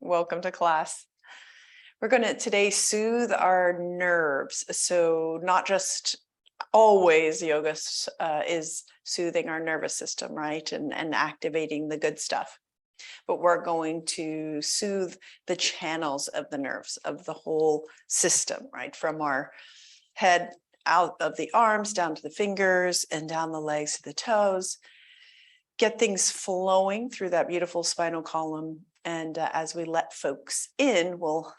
Welcome to class. We're going to today soothe our nerves. So not just always yoga is soothing our nervous system, right? And activating the good stuff. But we're going to soothe the channels of the nerves of the whole system, right? From our head out of the arms down to the fingers and down the legs to the toes. Get things flowing through that beautiful spinal column. And as we let folks in, we'll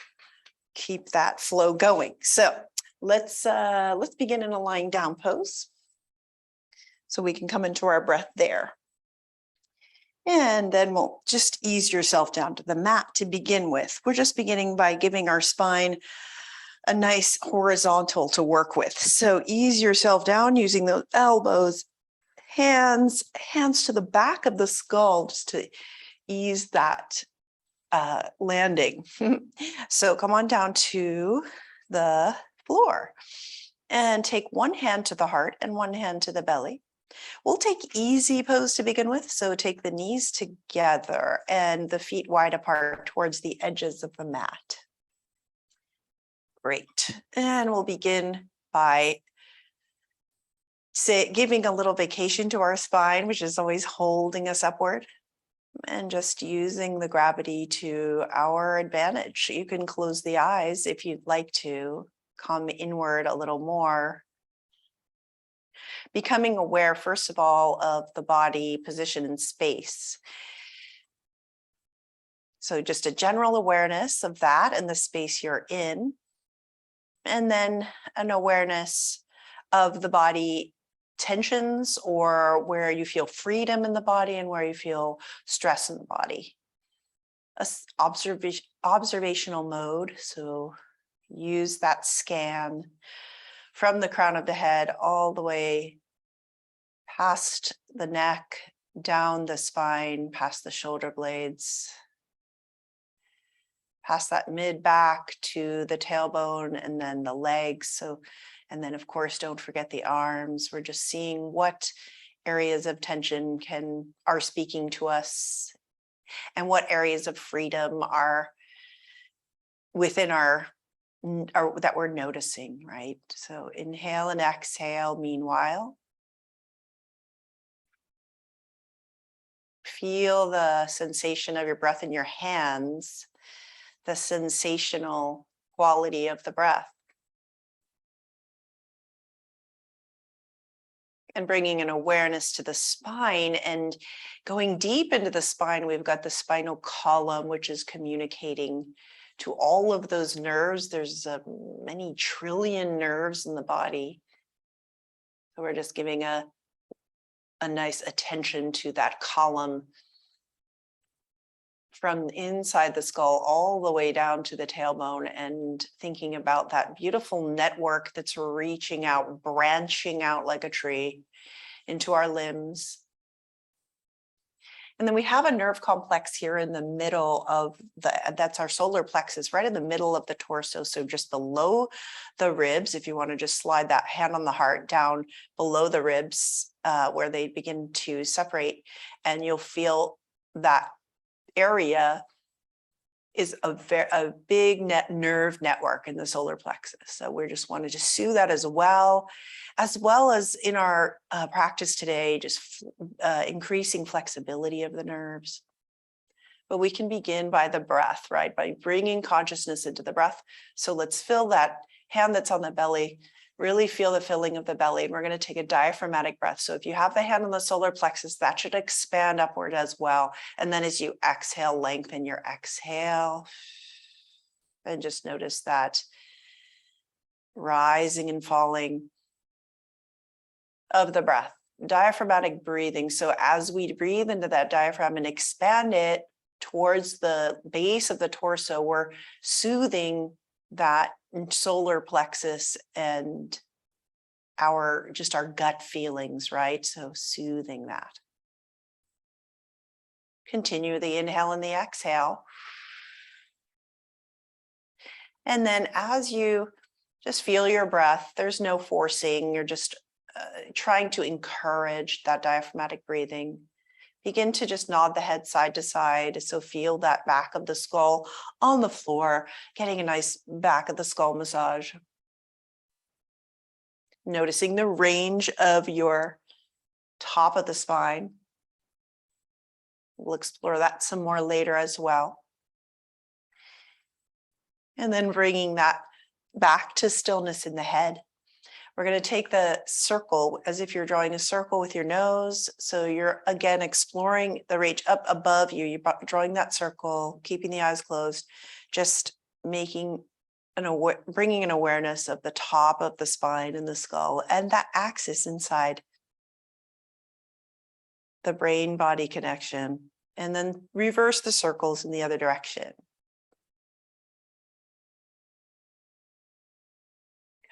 keep that flow going. So let's begin in a lying down pose. So we can come into our breath there. And then we'll just ease yourself down to the mat to begin with. We're just beginning by giving our spine a nice horizontal to work with. So ease yourself down using those elbows, hands to the back of the skull, just to ease that landing. So come on down to the floor and take one hand to the heart and one hand to the belly. We'll take easy pose to begin with. So take the knees together and the feet wide apart towards the edges of the mat. Great. And we'll begin by giving a little vacation to our spine, which is always holding us upward, and just using the gravity to our advantage. You can close the eyes if you'd like to, come inward a little more. Becoming aware, first of all, of the body position in space. So just a general awareness of that and the space you're in. And then an awareness of the body tensions, or where you feel freedom in the body and where you feel stress in the body. Observational mode. So use that scan from the crown of the head all the way past the neck, down the spine, past the shoulder blades, past that mid back to the tailbone and then the legs. So, and then of course, don't forget the arms. We're just seeing what areas of tension are speaking to us and what areas of freedom are within our that we're noticing, right? So inhale and exhale meanwhile. Feel the sensation of your breath in your hands, the sensational quality of the breath. And bringing an awareness to the spine and going deep into the spine, we've got the spinal column, which is communicating to all of those nerves. There's many trillion nerves in the body. So we're just giving a nice attention to that column from inside the skull all the way down to the tailbone, and thinking about that beautiful network that's reaching out, branching out like a tree into our limbs. And then we have a nerve complex here in the middle of that's our solar plexus, right in the middle of the torso. So just below the ribs, if you want to just slide that hand on the heart down below the ribs where they begin to separate, and you'll feel that area is a big nerve network in the solar plexus. So we just wanted to soothe that as well as in our practice today, just increasing flexibility of the nerves. But we can begin by the breath, right? By bringing consciousness into the breath. So let's feel that hand that's on the belly. Really feel the filling of the belly. And we're going to take a diaphragmatic breath. So if you have the hand on the solar plexus, that should expand upward as well. And then as you exhale, lengthen your exhale. And just notice that rising and falling of the breath. Diaphragmatic breathing. So as we breathe into that diaphragm and expand it towards the base of the torso, we're soothing that solar plexus and our gut feelings, right? So soothing that. Continue the inhale and the exhale. And then as you just feel your breath, there's no forcing. You're just trying to encourage that diaphragmatic breathing. begin to just nod the head side to side. So feel that back of the skull on the floor, getting a nice back of the skull massage. Noticing the range of your top of the spine. We'll explore that some more later as well. And then bringing that back to stillness in the head. We're going to take the circle as if you're drawing a circle with your nose. So you're again exploring the range up above you. You're drawing that circle, keeping the eyes closed, just making bringing an awareness of the top of the spine and the skull and that axis inside the brain-body connection. And then reverse the circles in the other direction.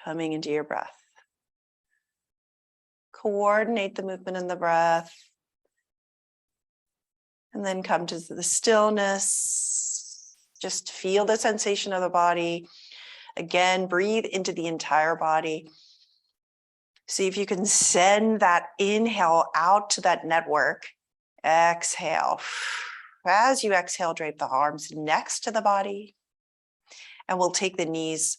Coming into your breath. Coordinate the movement in the breath. And then come to the stillness. Just feel the sensation of the body. Again, breathe into the entire body. See if you can send that inhale out to that network. Exhale. As you exhale, drape the arms next to the body. And we'll take the knees,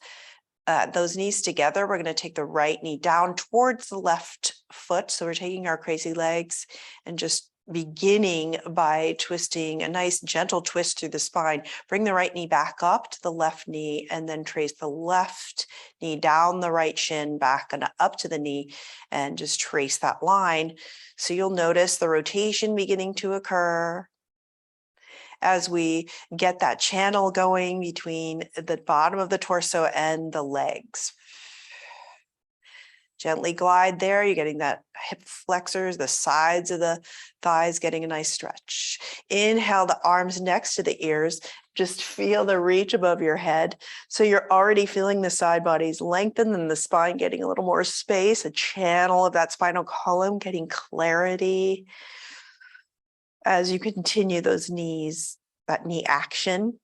those knees together. We're going to take the right knee down towards the left foot. So we're taking our crazy legs and just beginning by twisting a nice gentle twist through the spine. Bring the right knee back up to the left knee and then trace the left knee down the right shin back and up to the knee and just trace that line. So you'll notice the rotation beginning to occur as we get that channel going between the bottom of the torso and the legs. Gently glide there. You're getting that hip flexors, the sides of the thighs, getting a nice stretch. Inhale, the arms next to the ears. Just feel the reach above your head. So you're already feeling the side bodies lengthen and the spine getting a little more space, a channel of that spinal column, getting clarity. As you continue those knees, that knee action.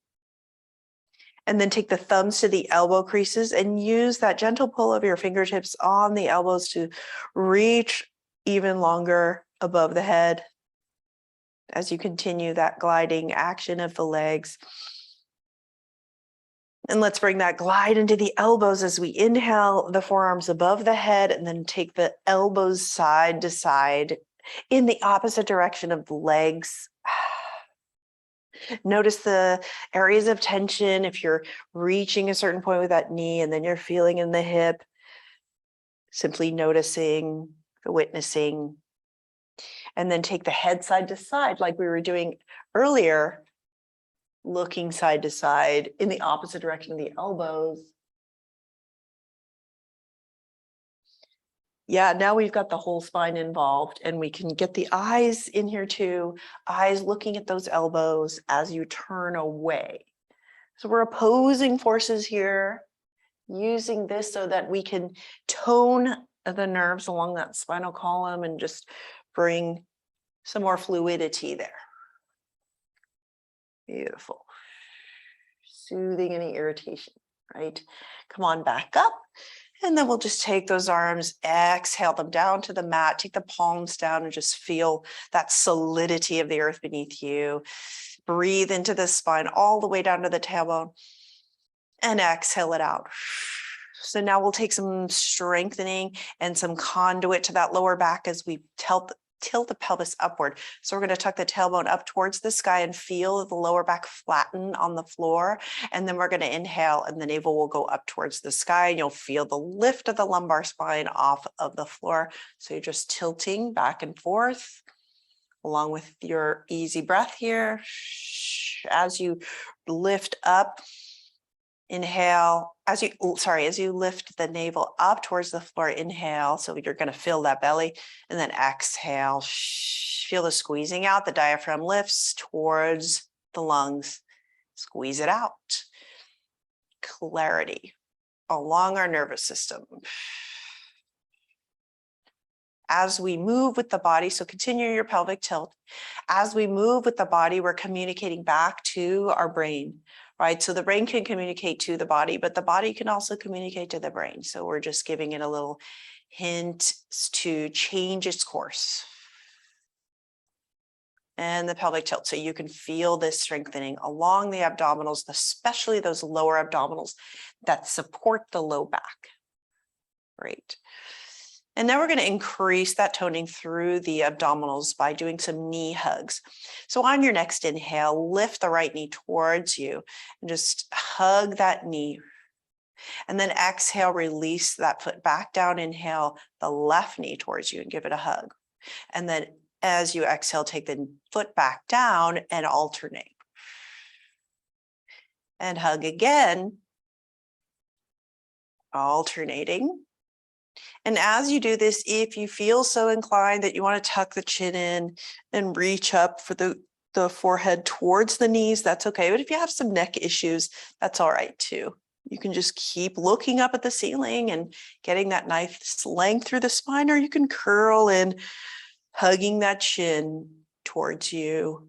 And then take the thumbs to the elbow creases and use that gentle pull of your fingertips on the elbows to reach even longer above the head as you continue that gliding action of the legs. And let's bring that glide into the elbows as we inhale, the forearms above the head, and then take the elbows side to side in the opposite direction of the legs. Notice the areas of tension if you're reaching a certain point with that knee and then you're feeling in the hip. Simply noticing, witnessing, and then take the head side to side like we were doing earlier, looking side to side in the opposite direction of the elbows. Yeah, now we've got the whole spine involved and we can get the eyes in here too, eyes looking at those elbows as you turn away. So we're opposing forces here, using this so that we can tone the nerves along that spinal column and just bring some more fluidity there. Beautiful. Soothing any irritation, right? Come on back up. And then we'll just take those arms, exhale them down to the mat, take the palms down and just feel that solidity of the earth beneath you. Breathe into the spine all the way down to the tailbone and exhale it out. So now we'll take some strengthening and some conduit to that lower back as we tilt the pelvis upward. So we're going to tuck the tailbone up towards the sky and feel the lower back flatten on the floor. And then we're going to inhale and the navel will go up towards the sky and you'll feel the lift of the lumbar spine off of the floor. So you're just tilting back and forth along with your easy breath here. As you lift up, inhale, as you lift the navel up towards the floor, inhale. So you're going to fill that belly and then exhale. Feel the squeezing out. The diaphragm lifts towards the lungs. Squeeze it out. Clarity along our nervous system. As we move with the body, so continue your pelvic tilt. As we move with the body, we're communicating back to our brain. Right? So the brain can communicate to the body, but the body can also communicate to the brain. So we're just giving it a little hint to change its course. and the pelvic tilt. So you can feel this strengthening along the abdominals, especially those lower abdominals that support the low back. Great. And now we're going to increase that toning through the abdominals by doing some knee hugs. So on your next inhale, lift the right knee towards you and just hug that knee. And then exhale, release that foot back down. Inhale the left knee towards you and give it a hug. And then as you exhale, take the foot back down and alternate. And hug again, alternating. And as you do this, if you feel so inclined that you want to tuck the chin in and reach up for the forehead towards the knees, that's okay. But if you have some neck issues, that's all right too. You can just keep looking up at the ceiling and getting that nice length through the spine, or you can curl in, hugging that chin towards you.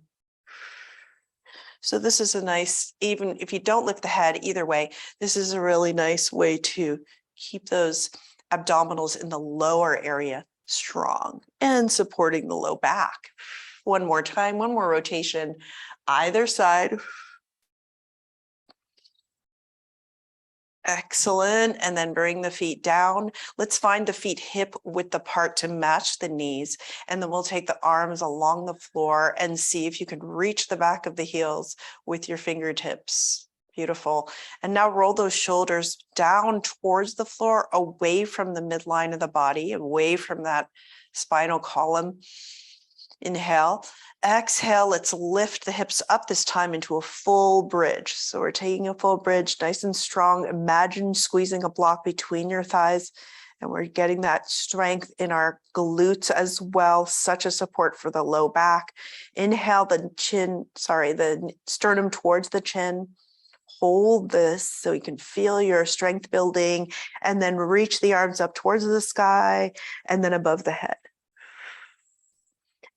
So this is a nice, even if you don't lift the head, either way, this is a really nice way to keep those abdominals in the lower area strong and supporting the low back. One more time, one more rotation, either side. Excellent. And then bring the feet down. Let's find the feet hip width apart to match the knees. And then we'll take the arms along the floor and see if you can reach the back of the heels with your fingertips. Beautiful. And now roll those shoulders down towards the floor, away from the midline of the body, away from that spinal column. Inhale. Exhale, let's lift the hips up this time into a full bridge. So we're taking a full bridge, nice and strong. Imagine squeezing a block between your thighs, and we're getting that strength in our glutes as well, such a support for the low back. Inhale, the sternum towards the chin. Hold this so you can feel your strength building, and then reach the arms up towards the sky and then above the head.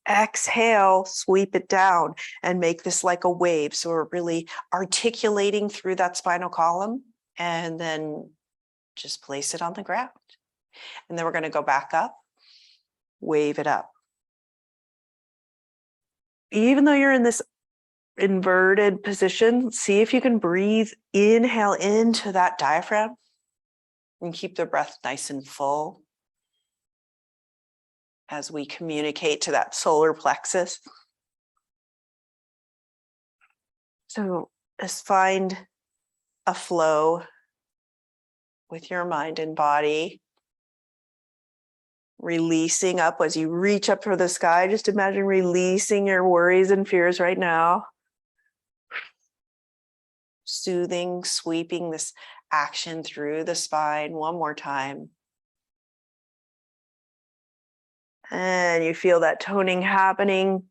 Exhale, sweep it down and make this like a wave. So we're really articulating through that spinal column, and then just place it on the ground. And then we're going to go back up, wave it up. Even though you're in this inverted position, see if you can breathe, inhale into that diaphragm and keep the breath nice and full as we communicate to that solar plexus. So just find a flow with your mind and body, releasing up as you reach up for the sky. Just imagine releasing your worries and fears right now. Soothing, sweeping this action through the spine one more time. And you feel that toning happening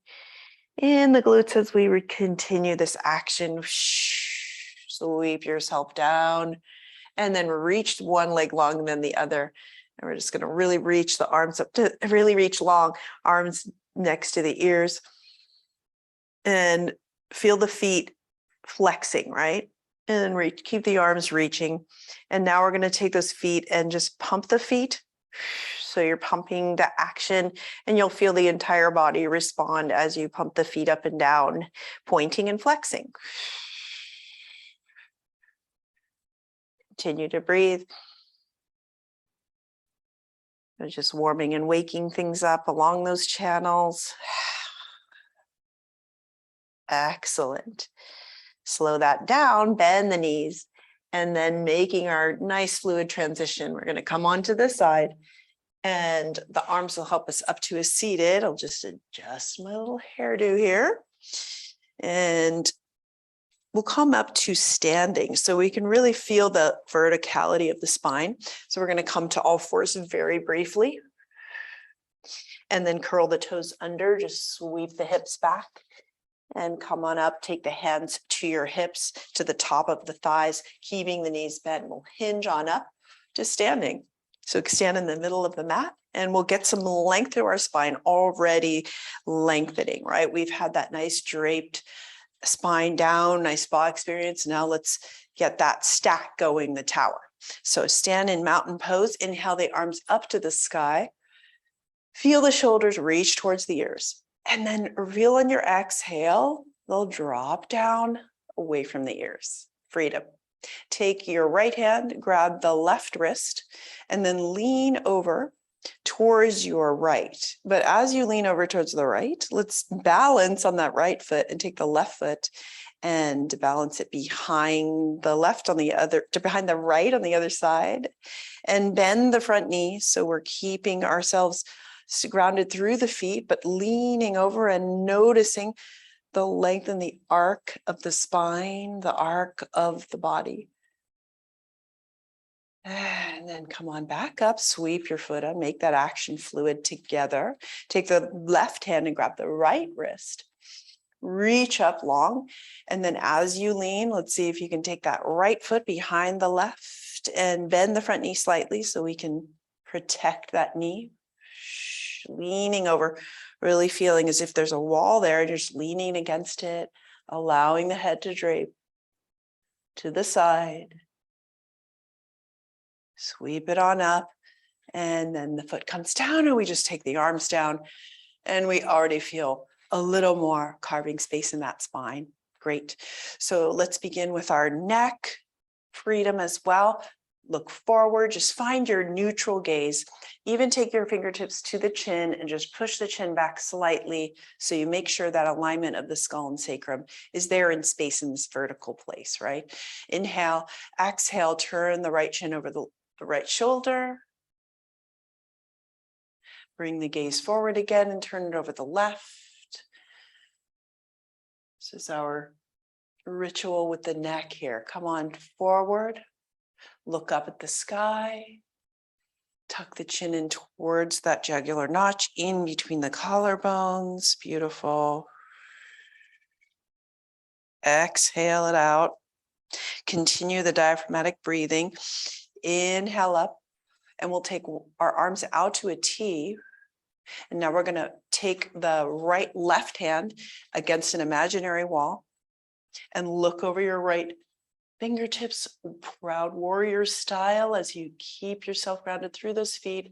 in the glutes as we continue this action. Sweep yourself down and then reach one leg longer than the other. And we're just going to really reach the arms up to really reach long, arms next to the ears. And feel the feet flexing, right? And keep the arms reaching. And now we're going to take those feet and just pump the feet. So you're pumping the action, and you'll feel the entire body respond as you pump the feet up and down, pointing and flexing. Continue to breathe. Just warming and waking things up along those channels. Excellent. Slow that down, bend the knees, and then making our nice fluid transition. We're going to come onto this side, and the arms will help us up to a seated. I'll just adjust my little hairdo here. And we'll come up to standing so we can really feel the verticality of the spine. So we're going to come to all fours very briefly. And then curl the toes under, just sweep the hips back. And come on up, take the hands to your hips, to the top of the thighs, keeping the knees bent. We'll hinge on up to standing. So stand in the middle of the mat, and we'll get some length through our spine, already lengthening, right? We've had that nice draped spine down, nice spa experience. Now let's get that stack going, the tower. So stand in mountain pose, inhale the arms up to the sky. Feel the shoulders reach towards the ears. And then reveal on your exhale, they'll drop down away from the ears. Freedom. Take your right hand, grab the left wrist, and then lean over towards your right. But as you lean over towards the right, let's balance on that right foot and take the left foot and balance it behind the left on the other, behind the right on the other side, and bend the front knee. So we're keeping ourselves grounded through the feet, but leaning over and noticing the length and the arc of the spine, the arc of the body. And then come on back up, sweep your foot up, make that action fluid together. Take the left hand and grab the right wrist. Reach up long. And then as you lean, let's see if you can take that right foot behind the left and bend the front knee slightly so we can protect that knee. Leaning over, really feeling as if there's a wall there and you're just leaning against it, allowing the head to drape to the side. Sweep it on up, and then the foot comes down and we just take the arms down and we already feel a little more carving space in that spine. Great. So let's begin with our neck freedom as well. Look forward, just find your neutral gaze. Even take your fingertips to the chin and just push the chin back slightly so you make sure that alignment of the skull and sacrum is there in space in this vertical place, right? Inhale, exhale, turn the right chin over the right shoulder. Bring the gaze forward again and turn it over the left. This is our ritual with the neck here. Come on forward. Look up at the sky, tuck the chin in towards that jugular notch in between the collarbones. Beautiful. Exhale it out. Continue the diaphragmatic breathing. Inhale up, and we'll take our arms out to a T. And now we're going to take the left hand against an imaginary wall and look over your right fingertips, proud warrior style, as you keep yourself grounded through those feet.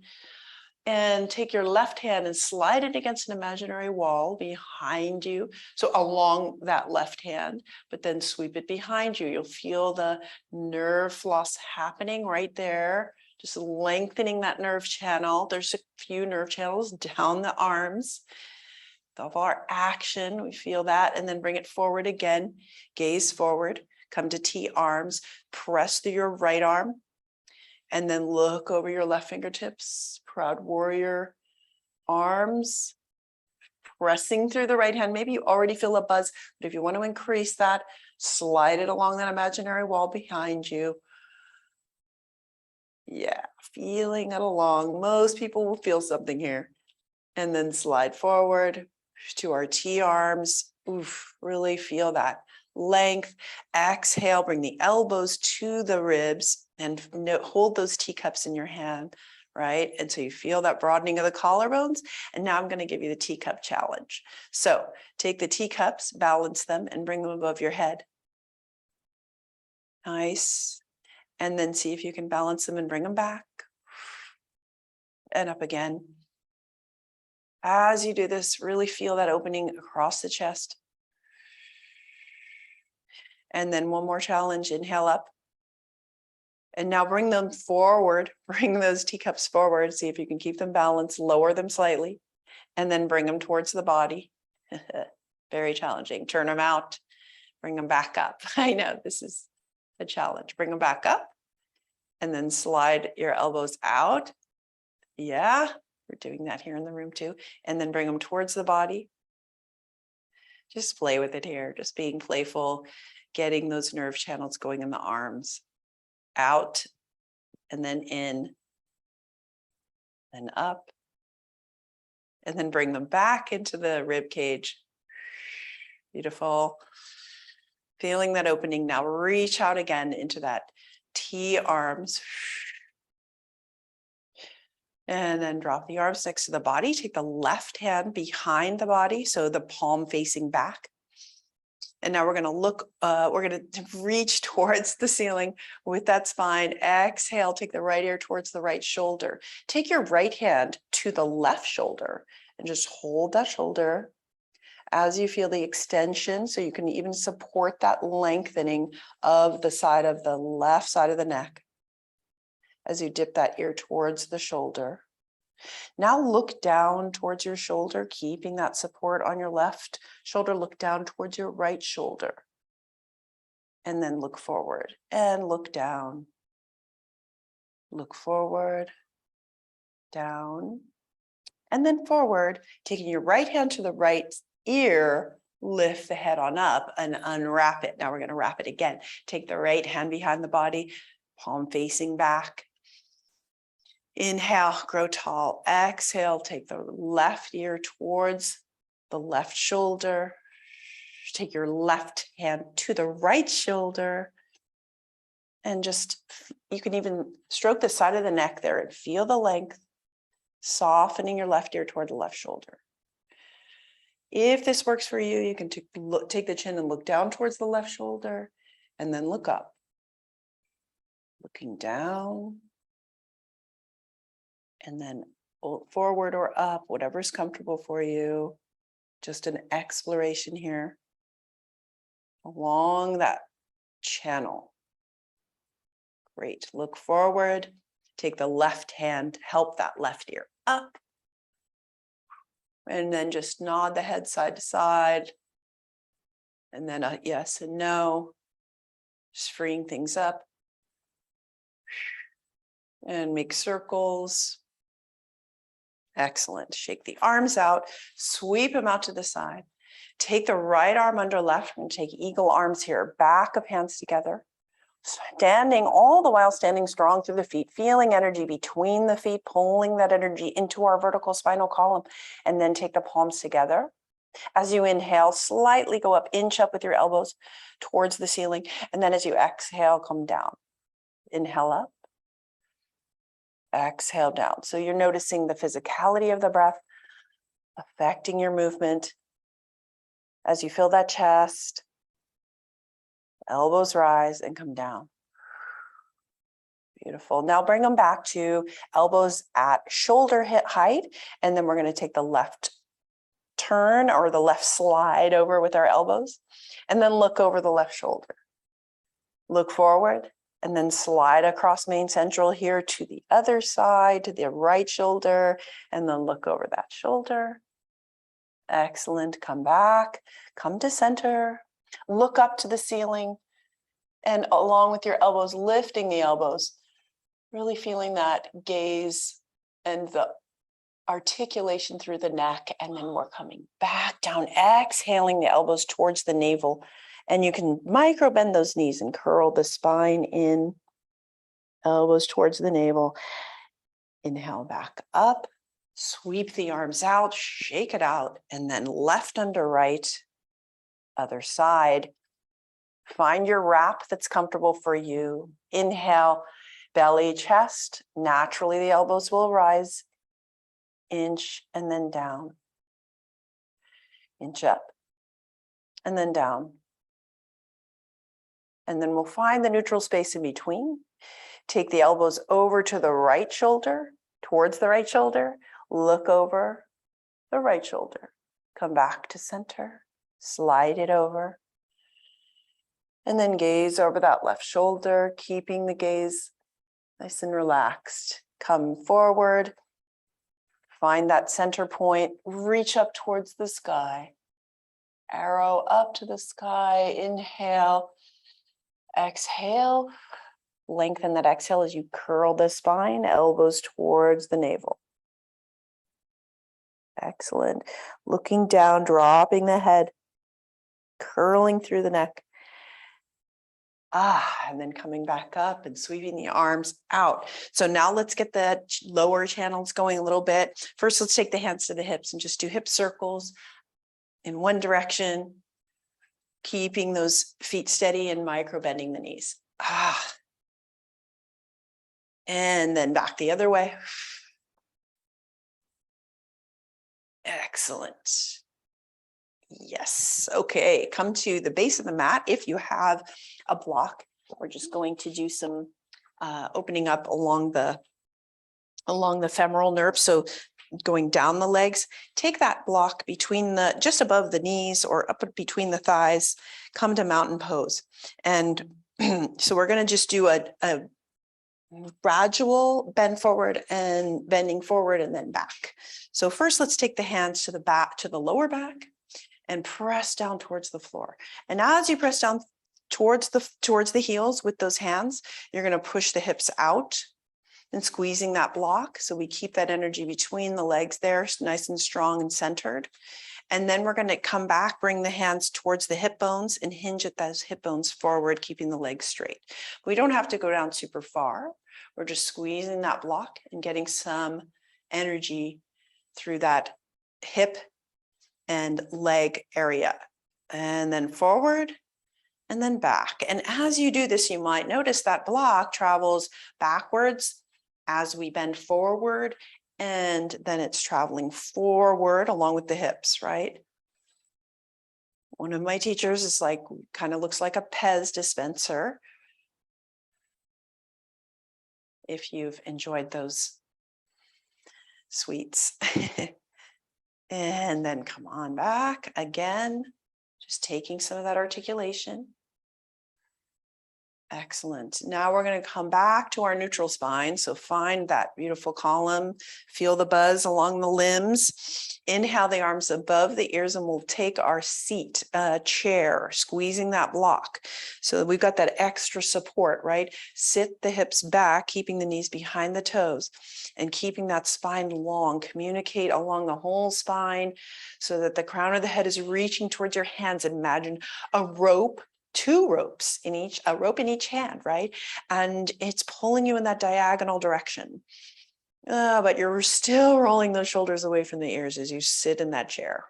And take your left hand and slide it against an imaginary wall behind you. So along that left hand, but then sweep it behind you. You'll feel the nerve floss happening right there, just lengthening that nerve channel. There's a few nerve channels down the arms. Of our action, we feel that, and then bring it forward again. Gaze forward. Come to T arms, press through your right arm, and then look over your left fingertips. Proud warrior arms, pressing through the right hand. Maybe you already feel a buzz, but if you want to increase that, slide it along that imaginary wall behind you. Yeah, feeling it along. Most people will feel something here. And then slide forward to our T arms. Oof, really feel that length. Exhale, bring the elbows to the ribs and hold those teacups in your hand, right? And so you feel that broadening of the collarbones. And now I'm going to give you the teacup challenge. So take the teacups, balance them, and bring them above your head. Nice. And then see if you can balance them and bring them back. And up again. As you do this, really feel that opening across the chest. And then one more challenge, inhale up. And now bring them forward, bring those teacups forward, see if you can keep them balanced, lower them slightly, and then bring them towards the body. Very challenging. Turn them out, bring them back up. I know this is a challenge. Bring them back up, and then slide your elbows out. Yeah, we're doing that here in the room too. And then bring them towards the body. Just play with it here, just being playful, getting those nerve channels going in the arms. Out and then in, then up, and then bring them back into the rib cage. Beautiful. Feeling that opening. Now reach out again into that T arms. And then drop the arms next to the body. Take the left hand behind the body, so the palm facing back. And now we're going to look, we're going to reach towards the ceiling with that spine. Exhale, take the right ear towards the right shoulder. Take your right hand to the left shoulder and just hold that shoulder. As you feel the extension, so you can even support that lengthening of the side of the left side of the neck as you dip that ear towards the shoulder. Now look down towards your shoulder, keeping that support on your left shoulder. Look down towards your right shoulder. And then look forward and look down. Look forward, down, and then forward, taking your right hand to the right ear, lift the head on up and unwrap it. Now we're going to wrap it again. Take the right hand behind the body, palm facing back. Inhale, grow tall. Exhale, take the left ear towards the left shoulder. Take your left hand to the right shoulder. And just, you can even stroke the side of the neck there and feel the length, softening your left ear toward the left shoulder. If this works for you, you can take the chin and look down towards the left shoulder and then look up. Looking down and then forward or up, whatever's comfortable for you. Just an exploration here along that channel. Great. Look forward. Take the left hand, help that left ear up. And then just nod the head side to side. And then a yes and no. Just freeing things up. And make circles. Excellent. Shake the arms out. Sweep them out to the side. Take the right arm under left. We're going to take eagle arms here. Back of hands together. Standing, all the while standing strong through the feet, feeling energy between the feet, pulling that energy into our vertical spinal column, and then take the palms together. As you inhale, slightly go up, inch up with your elbows towards the ceiling, and then as you exhale, come down. Inhale up, exhale down. So you're noticing the physicality of the breath affecting your movement as you feel that chest. Elbows rise and come down. Beautiful. Now bring them back to elbows at shoulder hip height. And then we're going to take the left turn or the left slide over with our elbows. And then look over the left shoulder. Look forward and then slide across main central here to the other side, to the right shoulder. And then look over that shoulder. Excellent. Come back. Come to center. Look up to the ceiling and along with your elbows, lifting the elbows, really feeling that gaze and the articulation through the neck. And then we're coming back down, exhaling the elbows towards the navel. And you can micro bend those knees and curl the spine in, elbows towards the navel. Inhale back up, sweep the arms out, shake it out, and then left under right. Other side. Find your wrap that's comfortable for you. Inhale, belly, chest. Naturally, the elbows will rise. Inch and then down. Inch up and then down. And then we'll find the neutral space in between. Take the elbows over to the right shoulder, towards the right shoulder. Look over the right shoulder. Come back to center. Slide it over. And then gaze over that left shoulder, keeping the gaze nice and relaxed. Come forward. Find that center point. Reach up towards the sky. Arrow up to the sky. Inhale. Exhale. Lengthen that exhale as you curl the spine, elbows towards the navel. Excellent. Looking down, dropping the head. Curling through the neck. And then coming back up and sweeping the arms out. So now let's get the lower channels going a little bit. First, let's take the hands to the hips and just do hip circles in one direction, keeping those feet steady and micro bending the knees. And then back the other way. Excellent. Yes. Okay. Come to the base of the mat. If you have a block, we're just going to do some opening up along the femoral nerve. So going down the legs. Take that block between just above the knees or up between the thighs, come to mountain pose. And so we're going to just do a gradual bend forward and bending forward and then back. So first, let's take the hands to the back, to the lower back, and press down towards the floor. And as you press down towards the heels with those hands, you're going to push the hips out and squeezing that block. So we keep that energy between the legs there, nice and strong and centered. And then we're going to come back, bring the hands towards the hip bones and hinge at those hip bones forward, keeping the legs straight. We don't have to go down super far. We're just squeezing that block and getting some energy through that hip and leg area. And then forward and then back. And as you do this, you might notice that block travels backwards as we bend forward, and then it's traveling forward along with the hips, right? One of my teachers is like, kind of looks like a Pez dispenser. If you've enjoyed those sweets. And then come on back again, just taking some of that articulation. Excellent. Now we're going to come back to our neutral spine. So find that beautiful column, feel the buzz along the limbs. Inhale the arms above the ears and we'll take our seat, chair, squeezing that block. So we've got that extra support, right? Sit the hips back, keeping the knees behind the toes and keeping that spine long. Communicate along the whole spine so that the crown of the head is reaching towards your hands. Imagine a rope, two ropes in each, a rope in each hand, right? And it's pulling you in that diagonal direction. But you're still rolling those shoulders away from the ears as you sit in that chair.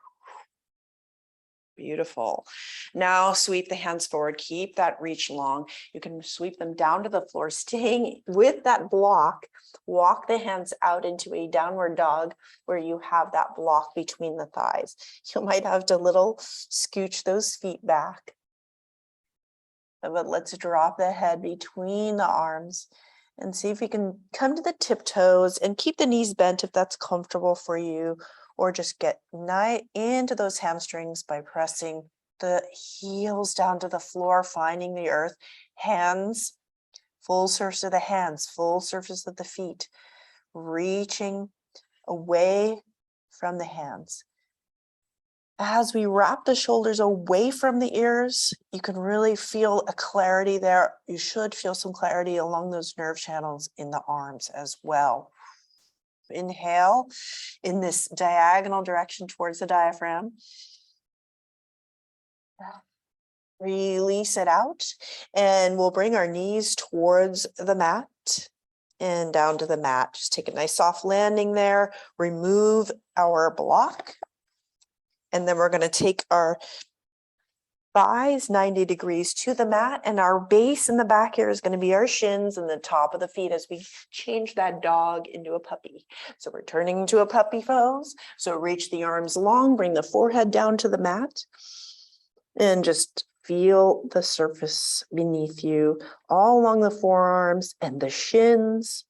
Beautiful. Now sweep the hands forward, keep that reach long. You can sweep them down to the floor, staying with that block. Walk the hands out into a downward dog where you have that block between the thighs. You might have to little scooch those feet back. But let's drop the head between the arms and see if we can come to the tiptoes and keep the knees bent if that's comfortable for you, or just get into those hamstrings by pressing the heels down to the floor, finding the earth. Hands, full surface of the hands, full surface of the feet, reaching away from the hands. As we wrap the shoulders away from the ears, you can really feel a clarity there. You should feel some clarity along those nerve channels in the arms as well. Inhale in this diagonal direction towards the diaphragm. Release it out, and we'll bring our knees towards the mat and down to the mat. Just take a nice soft landing there. Remove our block. And then we're going to take our thighs 90 degrees to the mat, and our base in the back here is going to be our shins and the top of the feet as we change that dog into a puppy. So we're turning into a puppy pose. So reach the arms long, bring the forehead down to the mat, and just feel the surface beneath you all along the forearms and the shins.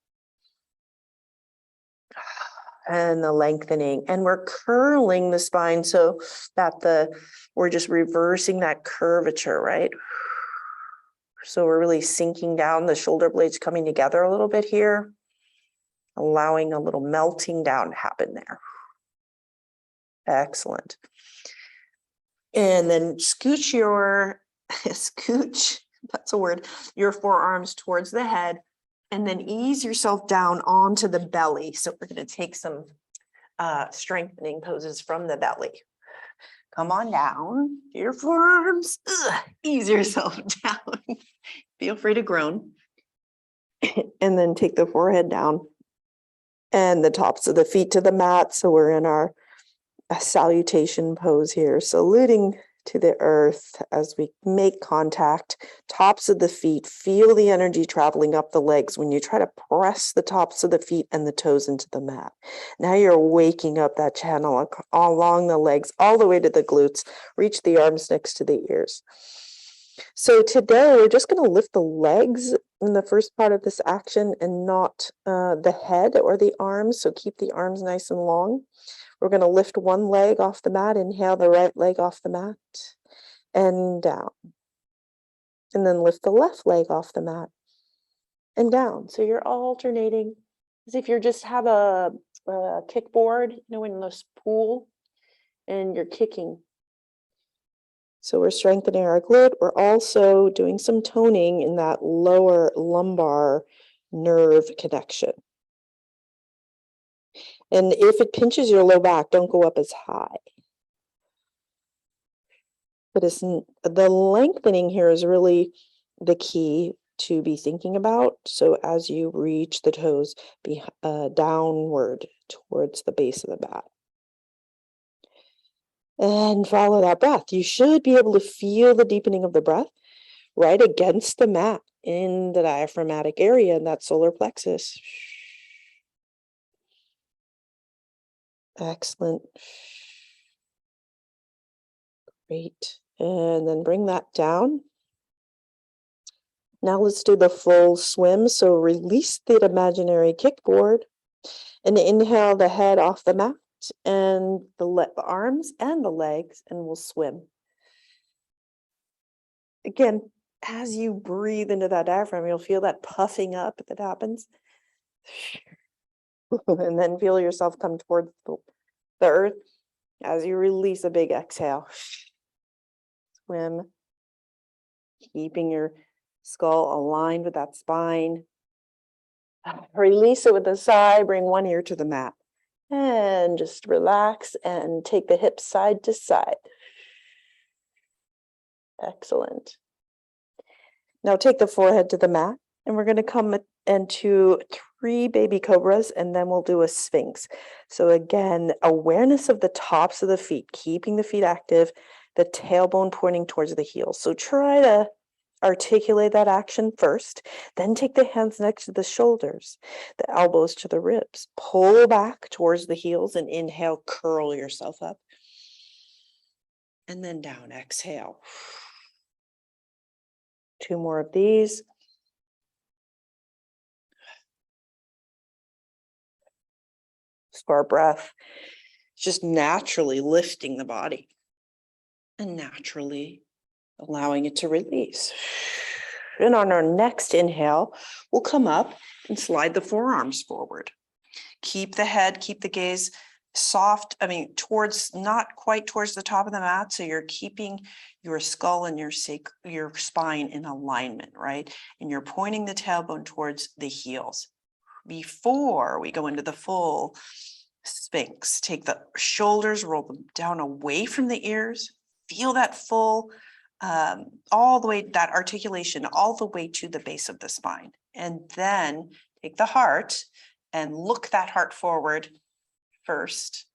And the lengthening, and we're curling the spine so that we're just reversing that curvature, right? So we're really sinking down, the shoulder blades coming together a little bit here, allowing a little melting down to happen there. Excellent. And then scooch that's a word, your forearms towards the head. And then ease yourself down onto the belly. So we're going to take some strengthening poses from the belly. Come on down to your forearms. Ease yourself down. Feel free to groan. And then take the forehead down and the tops of the feet to the mat. So we're in our salutation pose here, saluting to the earth as we make contact. Tops of the feet, feel the energy traveling up the legs when you try to press the tops of the feet and the toes into the mat. Now you're waking up that channel along the legs all the way to the glutes. Reach the arms next to the ears. So today we're just going to lift the legs in the first part of this action and not the head or the arms. So keep the arms nice and long. We're going to lift one leg off the mat, inhale the right leg off the mat and down. And then lift the left leg off the mat and down. So you're alternating as if you just have a kickboard, in this pool, and you're kicking. So we're strengthening our glute. We're also doing some toning in that lower lumbar nerve connection. And if it pinches your low back, don't go up as high. But the lengthening here is really the key to be thinking about. So as you reach the toes, be downward towards the base of the mat. And follow that breath. You should be able to feel the deepening of the breath right against the mat in the diaphragmatic area in that solar plexus. Excellent. Great. And then bring that down. Now let's do the full swim. So release the imaginary kickboard and inhale the head off the mat and the arms and the legs, and we'll swim. Again, as you breathe into that diaphragm, you'll feel that puffing up that happens. And then feel yourself come towards the earth as you release a big exhale. Swim, keeping your skull aligned with that spine. Release it with a sigh, bring one ear to the mat. And just relax and take the hips side to side. Excellent. Now take the forehead to the mat, and we're going to come into 3 baby cobras, and then we'll do a sphinx. So again, awareness of the tops of the feet, keeping the feet active, the tailbone pointing towards the heels. So try to articulate that action first, then take the hands next to the shoulders, the elbows to the ribs. Pull back towards the heels and inhale, curl yourself up. And then down, exhale. 2 more of these. So our breath is just naturally lifting the body and naturally allowing it to release. And on our next inhale, we'll come up and slide the forearms forward. Keep the head, keep the gaze soft, towards, not quite towards the top of the mat. So you're keeping your skull and your spine in alignment, right? And you're pointing the tailbone towards the heels. Before we go into the full sphinx, take the shoulders, roll them down away from the ears, feel that full, all the way, that articulation, all the way to the base of the spine. And then take the heart and look that heart forward first,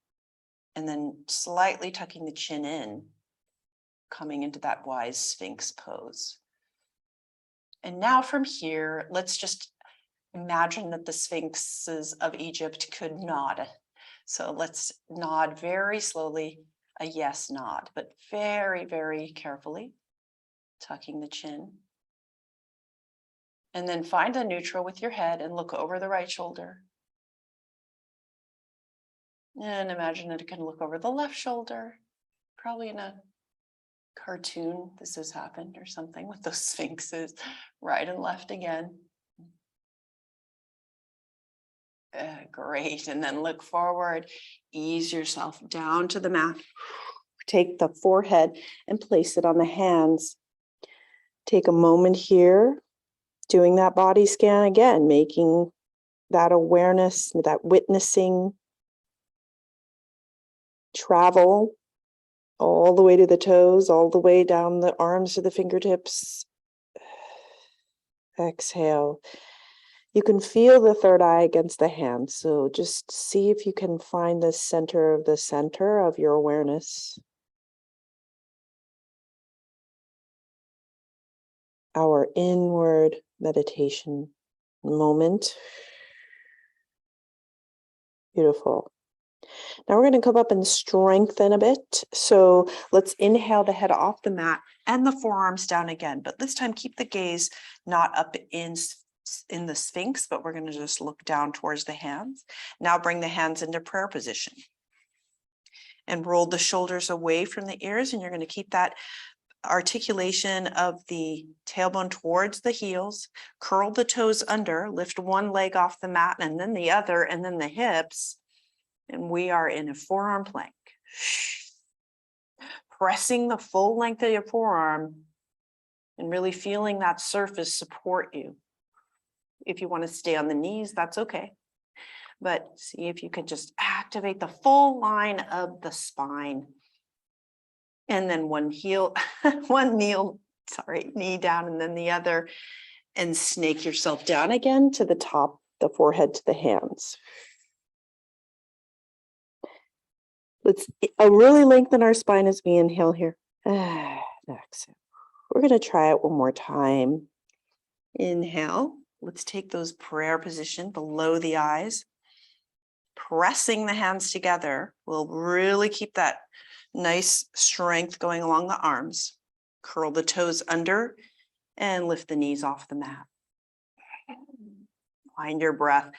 and then slightly tucking the chin in, coming into that wise sphinx pose. And now from here, let's just imagine that the sphinxes of Egypt could nod. So let's nod very slowly, a yes nod, but very, very carefully, tucking the chin. And then find a neutral with your head and look over the right shoulder. And imagine that it can look over the left shoulder. Probably in a cartoon this has happened or something with those sphinxes, right and left again. Great. And then look forward, ease yourself down to the mat. Take the forehead and place it on the hands. Take a moment here, doing that body scan again, making that awareness, that witnessing travel all the way to the toes, all the way down the arms to the fingertips. Exhale. You can feel the third eye against the hand, so just see if you can find the center of your awareness. Our inward meditation moment. Beautiful. Now we're going to come up and strengthen a bit. So let's inhale the head off the mat and the forearms down again. But this time, keep the gaze not up in the Sphinx, but we're going to just look down towards the hands. Now bring the hands into prayer position. And roll the shoulders away from the ears. And you're going to keep that articulation of the tailbone towards the heels. Curl the toes under. Lift one leg off the mat and then the other and then the hips. And we are in a forearm plank. Pressing the full length of your forearm and really feeling that surface support you. If you want to stay on the knees, that's okay. But see if you can just activate the full line of the spine. And then one knee down and then the other. And snake yourself down again to the top, the forehead to the hands. Let's really lengthen our spine as we inhale here. Exhale. We're going to try it one more time. Inhale. Let's take those prayer position below the eyes. Pressing the hands together will really keep that nice strength going along the arms. Curl the toes under and lift the knees off the mat. Find your breath.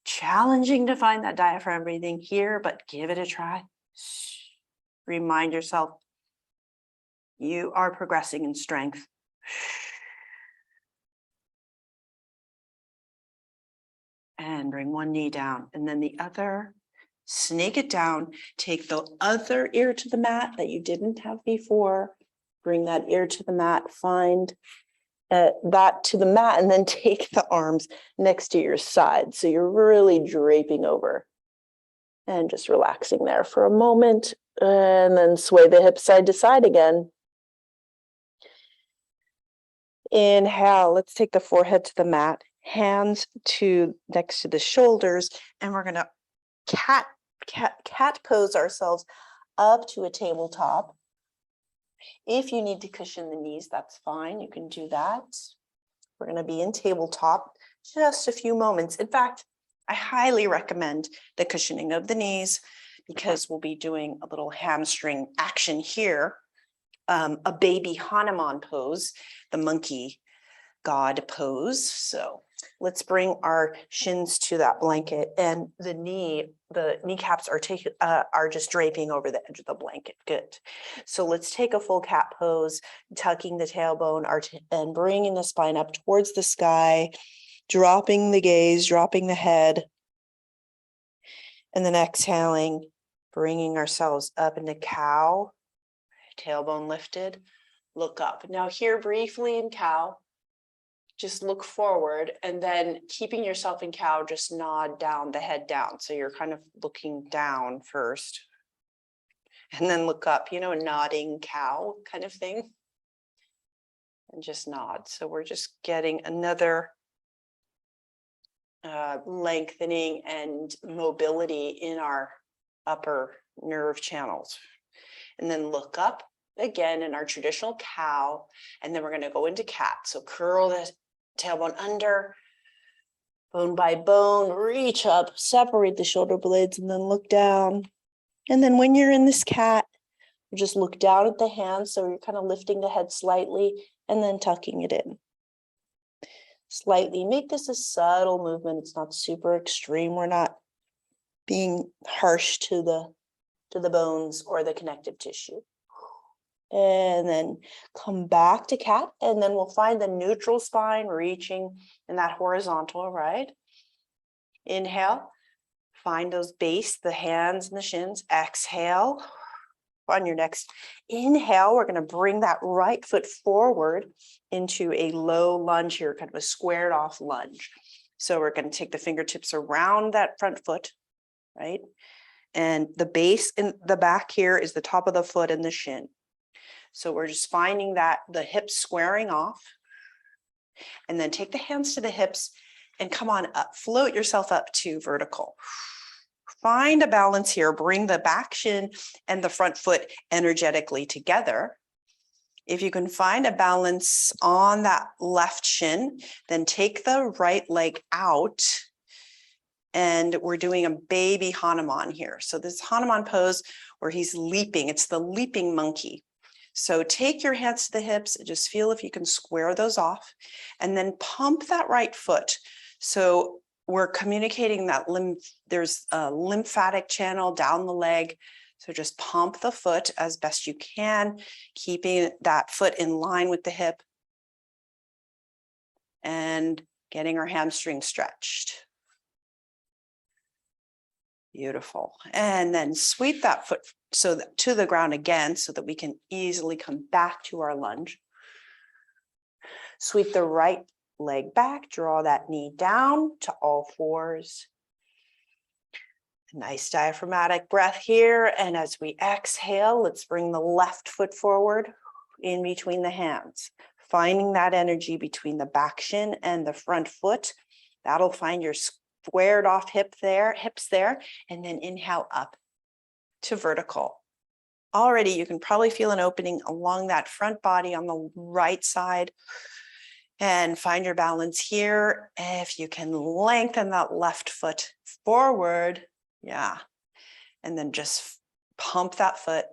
Challenging to find that diaphragm breathing here, but give it a try. Remind yourself you are progressing in strength. And bring one knee down and then the other. Snake it down. Take the other ear to the mat that you didn't have before. Bring that ear to the mat. Find that to the mat and then take the arms next to your side. So you're really draping over and just relaxing there for a moment and then sway the hips side to side again. Inhale, let's take the forehead to the mat, hands to next to the shoulders, and we're going to cat pose ourselves up to a tabletop. If you need to cushion the knees, that's fine. You can do that. We're going to be in tabletop just a few moments. In fact, I highly recommend the cushioning of the knees because we'll be doing a little hamstring action here. A baby Hanuman pose, the monkey god pose. So let's bring our shins to that blanket and the kneecaps are just draping over the edge of the blanket. Good. So let's take a full cat pose, tucking the tailbone and bringing the spine up towards the sky, dropping the gaze, dropping the head, and then exhaling, bringing ourselves up into cow, tailbone lifted, look up. Now here briefly in cow, just look forward and then keeping yourself in cow, just nod down, the head down. So you're kind of looking down first and then look up, nodding cow kind of thing. And just nod. So we're just getting another lengthening and mobility in our upper nerve channels. And then look up again in our traditional cow. And then we're going to go into cat. So curl the tailbone under, bone by bone, reach up, separate the shoulder blades, and then look down. And then when you're in this cat, you just look down at the hands. So you're kind of lifting the head slightly and then tucking it in. Slightly. Make this a subtle movement. It's not super extreme. We're not being harsh to the bones or the connective tissue. And then come back to cat, and then we'll find the neutral spine reaching in that horizontal, right? Inhale, find those base, the hands and the shins. Exhale. On your next inhale, we're going to bring that right foot forward into a low lunge here, kind of a squared off lunge. So we're going to take the fingertips around that front foot, right? And the base in the back here is the top of the foot and the shin. So we're just finding that the hips squaring off, and then take the hands to the hips and come on up, float yourself up to vertical. Find a balance here, bring the back shin and the front foot energetically together. If you can find a balance on that left shin, then take the right leg out And we're doing a baby Hanuman here. So this Hanuman pose where he's leaping, it's the leaping monkey. So take your hands to the hips, just feel if you can square those off, and then pump that right foot. So we're communicating that there's a lymphatic channel down the leg. So just pump the foot as best you can, keeping that foot in line with the hip and getting our hamstring stretched. Beautiful. And then sweep that foot to the ground again so that we can easily come back to our lunge. Sweep the right leg back, draw that knee down to all fours. Nice diaphragmatic breath here. And as we exhale, let's bring the left foot forward in between the hands, finding that energy between the back shin and the front foot. That'll find your squared off hips there, and then inhale up to vertical. Already you can probably feel an opening along that front body on the right side, and find your balance here. If you can lengthen that left foot forward, yeah, and then just pump that foot,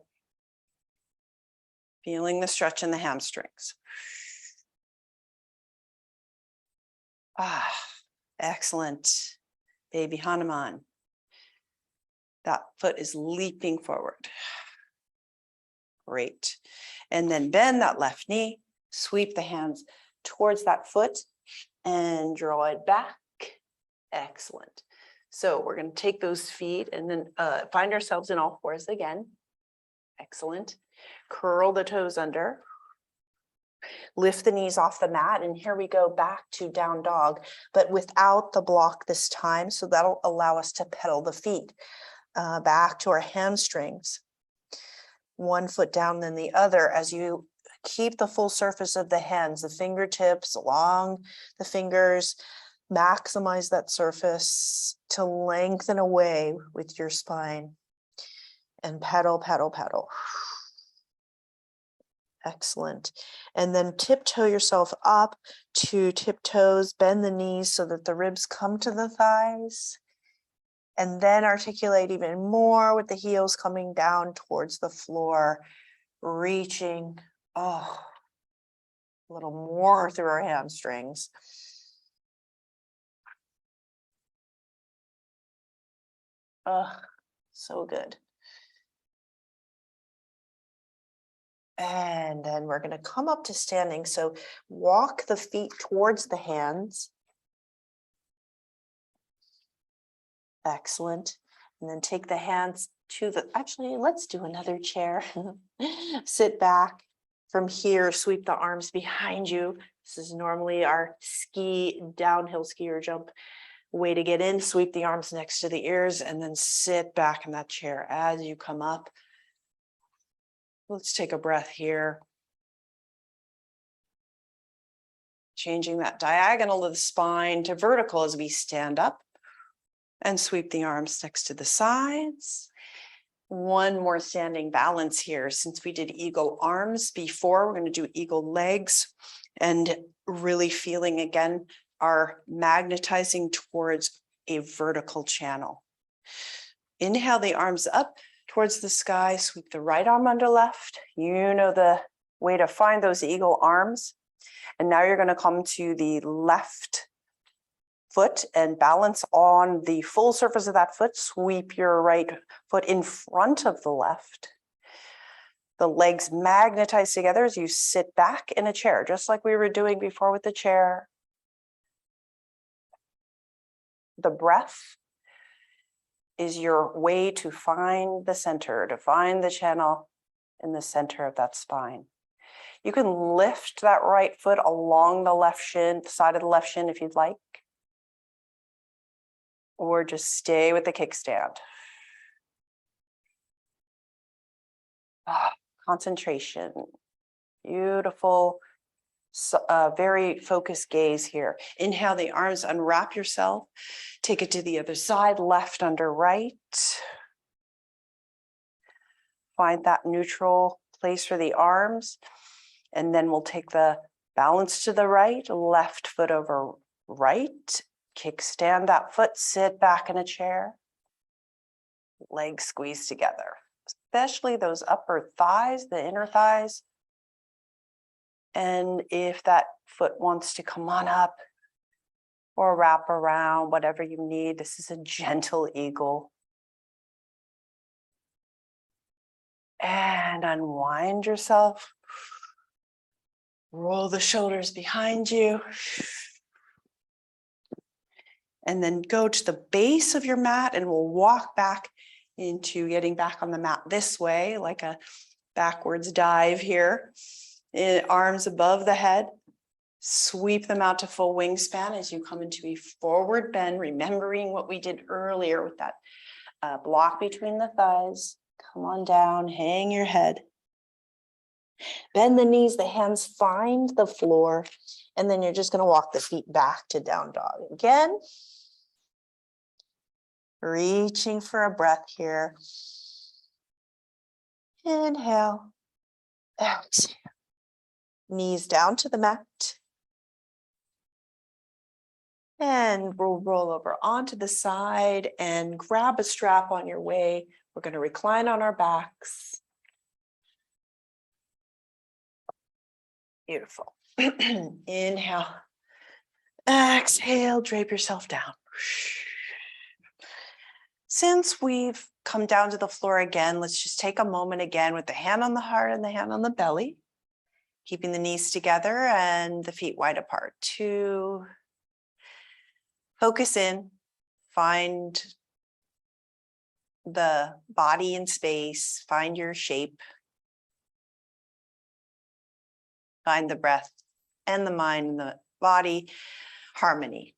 feeling the stretch in the hamstrings. Excellent. Baby Hanuman. That foot is leaping forward. Great. And then bend that left knee, sweep the hands towards that foot and draw it back. Excellent. So we're going to take those feet and then find ourselves in all fours again. Excellent. Curl the toes under. Lift the knees off the mat, and here we go back to down dog, but without the block this time. So that'll allow us to pedal the feet back to our hamstrings. One foot down, then the other, as you keep the full surface of the hands, the fingertips along the fingers, maximize that surface to lengthen away with your spine, and pedal, pedal, pedal. Excellent. And then tiptoe yourself up to tiptoes, bend the knees so that the ribs come to the thighs. And then articulate even more with the heels coming down towards the floor, reaching, a little more through our hamstrings. So good. And then we're going to come up to standing. So walk the feet towards the hands. Excellent. And then take the hands to actually, let's do another chair. Sit back. From here, sweep the arms behind you. This is normally our downhill ski or jump way to get in. Sweep the arms next to the ears and then sit back in that chair as you come up. Let's take a breath here. Changing that diagonal of the spine to vertical as we stand up and sweep the arms next to the sides. One more standing balance here. Since we did eagle arms before, we're going to do eagle legs, and really feeling again our magnetizing towards a vertical channel. Inhale the arms up towards the sky, sweep the right arm under left. You know the way to find those eagle arms. And now you're going to come to the left foot and balance on the full surface of that foot. Sweep your right foot in front of the left. The legs magnetize together as you sit back in a chair, just like we were doing before with the chair. The breath is your way to find the center, to find the channel in the center of that spine. You can lift that right foot along the left shin, the side of the left shin if you'd like, or just stay with the kickstand. Concentration. Beautiful, very focused gaze here. Inhale the arms, unwrap yourself. Take it to the other side, left under right. Find that neutral place for the arms. And then we'll take the balance to the right, left foot over right, Kickstand that foot, sit back in a chair. Legs squeeze together, especially those upper thighs, the inner thighs. And if that foot wants to come on up or wrap around, whatever you need, this is a gentle eagle. And unwind yourself. Roll the shoulders behind you. And then go to the base of your mat and we'll walk back into getting back on the mat this way, like a backwards dive here. Arms above the head. Sweep them out to full wingspan as you come into a forward bend, remembering what we did earlier with that block between the thighs. Come on down, hang your head. Bend the knees, the hands find the floor, and then you're just going to walk the feet back to down dog. Again, reaching for a breath here. Inhale, exhale. Knees down to the mat. And we'll roll over onto the side and grab a strap on your way. We're going to recline on our backs. Beautiful. Inhale. Exhale, drape yourself down. Since we've come down to the floor again, let's just take a moment again with the hand on the heart and the hand on the belly. Keeping the knees together and the feet wide apart. 2. Focus in, find the body in space, find your shape, find the breath and the mind and the body harmony.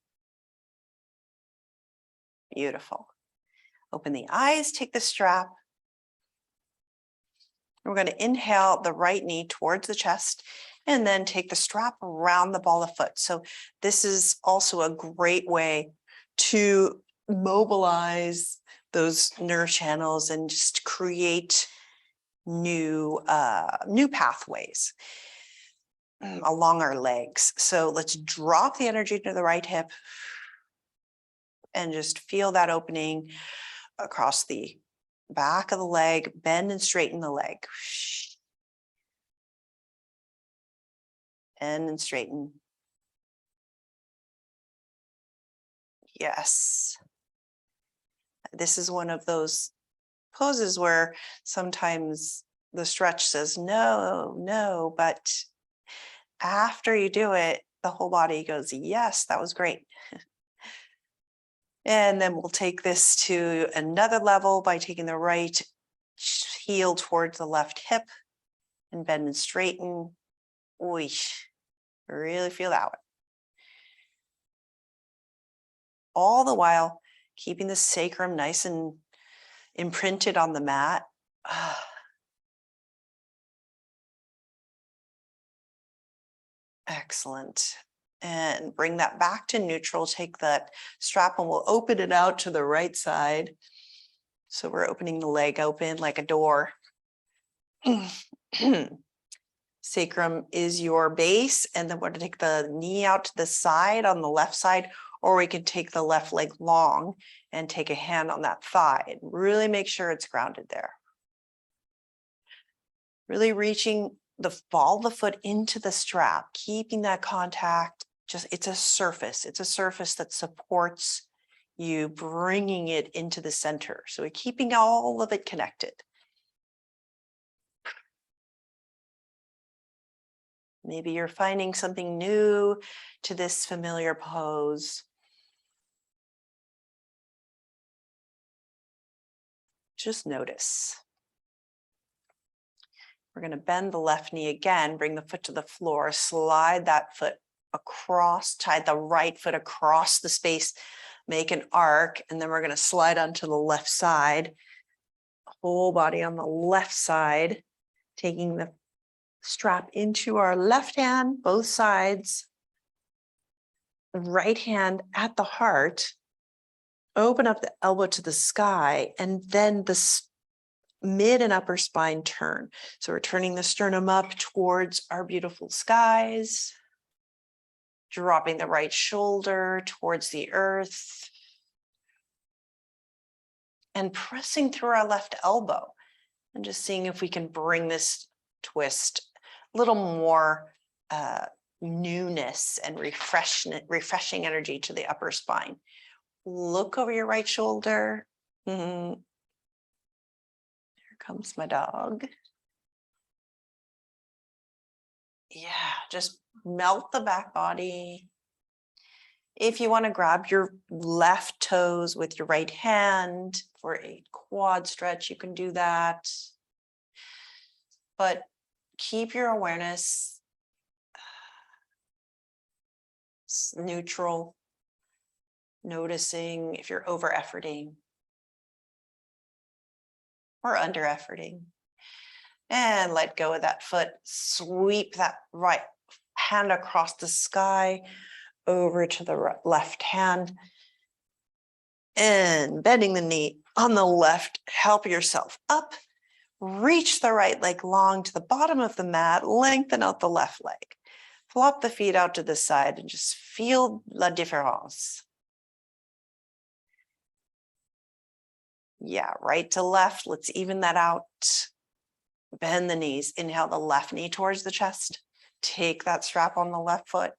Beautiful. Open the eyes, take the strap. We're going to inhale the right knee towards the chest and then take the strap around the ball of foot. So this is also a great way to mobilize those nerve channels and just create new pathways along our legs. So let's drop the energy to the right hip and just feel that opening across the back of the leg, bend and straighten the leg. Bend and straighten. Yes. This is one of those poses where sometimes the stretch says no, no, but after you do it, the whole body goes, yes, that was great. And then we'll take this to another level by taking the right heel towards the left hip and bend and straighten. Oy, really feel that one. All the while keeping the sacrum nice and imprinted on the mat. Excellent. And bring that back to neutral. Take that strap and we'll open it out to the right side. So we're opening the leg open like a door. Sacrum is your base, and then we're going to take the knee out to the side on the left side, or we can take the left leg long and take a hand on that thigh and really make sure it's grounded there. Really reaching the ball of the foot into the strap, keeping that contact. Just it's a surface that supports you, bringing it into the center. So we're keeping all of it connected. Maybe you're finding something new to this familiar pose. Just notice. We're going to bend the left knee again, bring the foot to the floor, slide that foot across, tie the right foot across the space, make an arc, and then we're going to slide onto the left side, whole body on the left side, taking the strap into our left hand, both sides, right hand at the heart, open up the elbow to the sky, and then the mid and upper spine turn. So we're turning the sternum up towards our beautiful skies. Dropping the right shoulder towards the earth. And pressing through our left elbow. And just seeing if we can bring this twist a little more newness and refreshing energy to the upper spine. Look over your right shoulder. Here comes my dog. Yeah, just melt the back body. If you want to grab your left toes with your right hand for a quad stretch, you can do that. But keep your awareness neutral, noticing if you're over efforting or under efforting. And let go of that foot. Sweep that right hand across the sky over to the left hand. And bending the knee on the left, help yourself up. Reach the right leg long to the bottom of the mat. Lengthen out the left leg. Flop the feet out to the side and just feel la différence. Yeah, right to left. Let's even that out. Bend the knees. Inhale the left knee towards the chest. Take that strap on the left foot.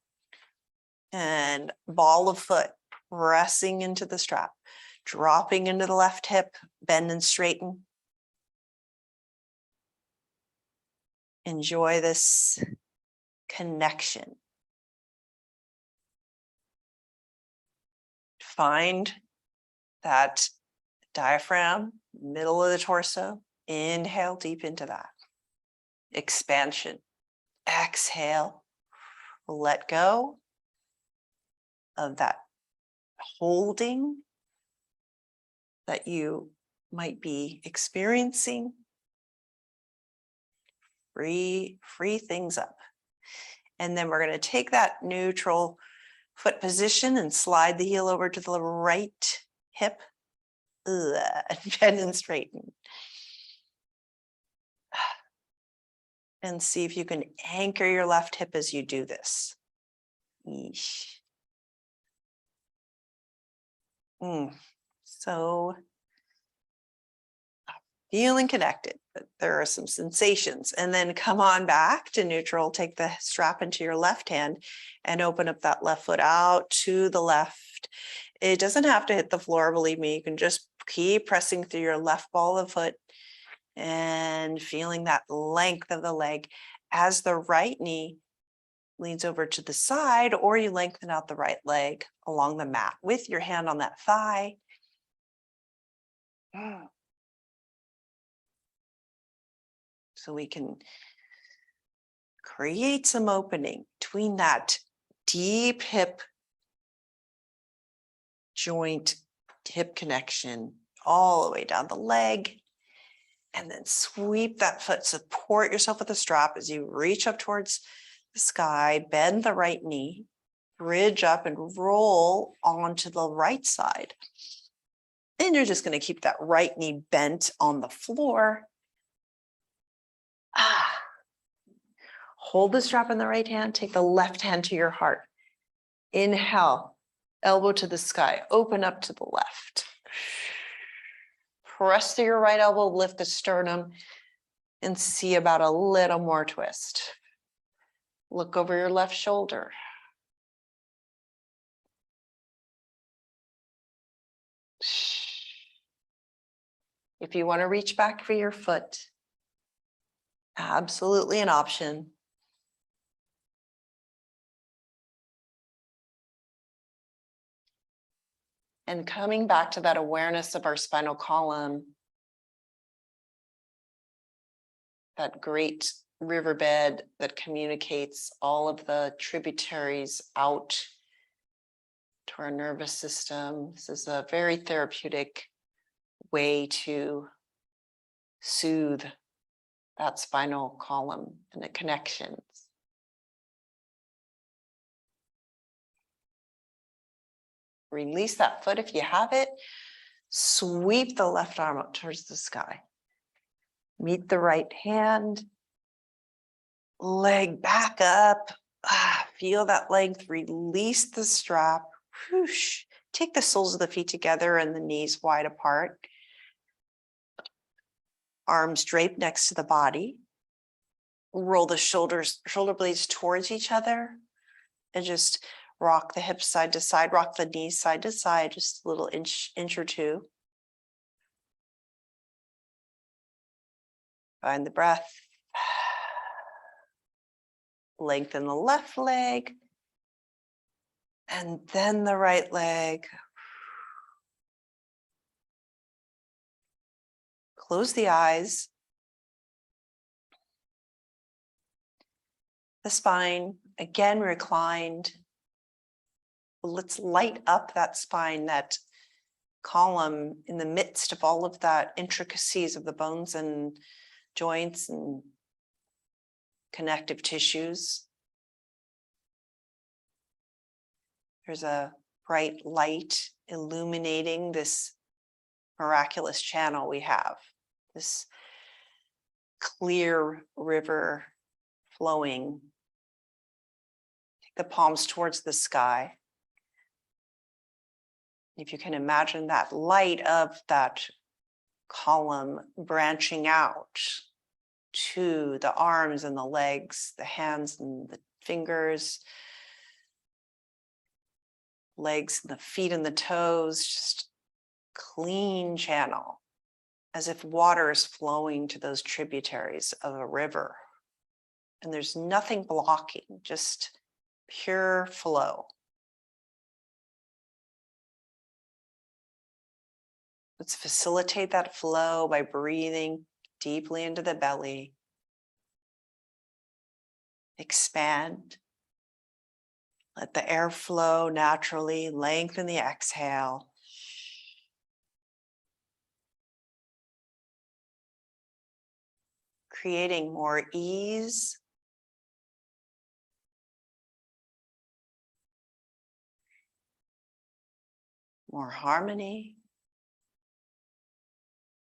And ball of foot pressing into the strap. Dropping into the left hip. Bend and straighten. Enjoy this connection. Find that diaphragm, middle of the torso. Inhale deep into that. Expansion. Exhale. Let go of that holding that you might be experiencing. Free things up. And then we're going to take that neutral foot position and slide the heel over to the right hip. Bend and straighten. And see if you can anchor your left hip as you do this. So feeling connected, but there are some sensations. And then come on back to neutral. Take the strap into your left hand and open up that left foot out to the left. It doesn't have to hit the floor, believe me. You can just keep pressing through your left ball of foot and feeling that length of the leg as the right knee leans over to the side, or you lengthen out the right leg along the mat with your hand on that thigh. So we can create some opening between that deep hip joint, hip connection all the way down the leg. And then sweep that foot, support yourself with a strap as you reach up towards the sky, bend the right knee, bridge up and roll onto the right side. And you're just going to keep that right knee bent on the floor. Hold the strap in the right hand, take the left hand to your heart. Inhale, elbow to the sky, open up to the left. Press through your right elbow, lift the sternum, and see about a little more twist. Look over your left shoulder. If you want to reach back for your foot, absolutely an option. And coming back to that awareness of our spinal column, that great riverbed that communicates all of the tributaries out to our nervous system. This is a very therapeutic way to soothe that spinal column and the connections. Release that foot if you have it. Sweep the left arm up towards the sky. Meet the right hand. Leg back up. Feel that length, release the strap. Whoosh. Take the soles of the feet together and the knees wide apart. Arms draped next to the body. Roll the shoulder blades towards each other and just rock the hips side to side, rock the knees side to side, just a little inch or two. Find the breath. Lengthen the left leg. And then the right leg. Close the eyes. The spine, again reclined. Let's light up that spine, that column in the midst of all of that intricacies of the bones and joints and connective tissues. There's a bright light illuminating this miraculous channel we have, this clear river flowing. Take the palms towards the sky. If you can imagine that light of that column branching out to the arms and the legs, the hands and the fingers, legs and the feet and the toes, just clean channel, as if water is flowing to those tributaries of a river. And there's nothing blocking, just pure flow. Let's facilitate that flow by breathing deeply into the belly. Expand. Let the air flow naturally. Lengthen the exhale. Creating more ease. More harmony.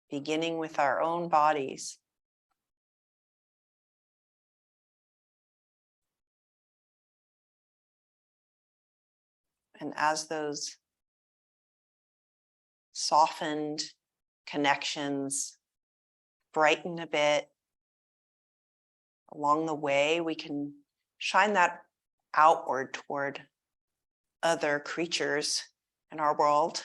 Beginning with our own bodies. And as those softened connections brighten a bit, along the way, we can shine that outward toward other creatures in our world.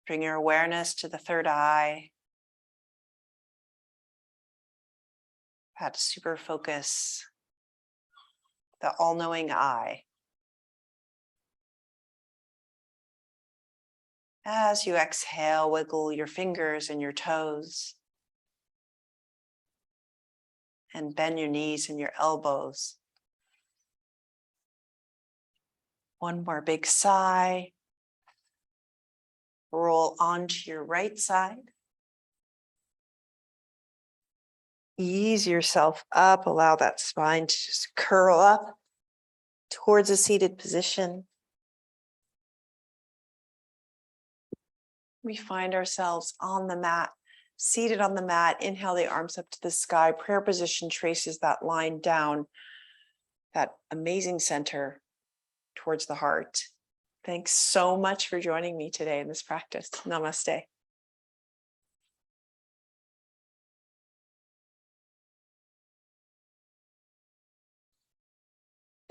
Bring your awareness to the third eye. That super focus, the all-knowing eye. As you exhale, wiggle your fingers and your toes. And bend your knees and your elbows. One more big sigh. Roll onto your right side. Ease yourself up. Allow that spine to just curl up towards a seated position. We find ourselves on the mat, seated on the mat. Inhale the arms up to the sky. Prayer position traces that line down, that amazing center towards the heart. Thanks so much for joining me today in this practice. Namaste.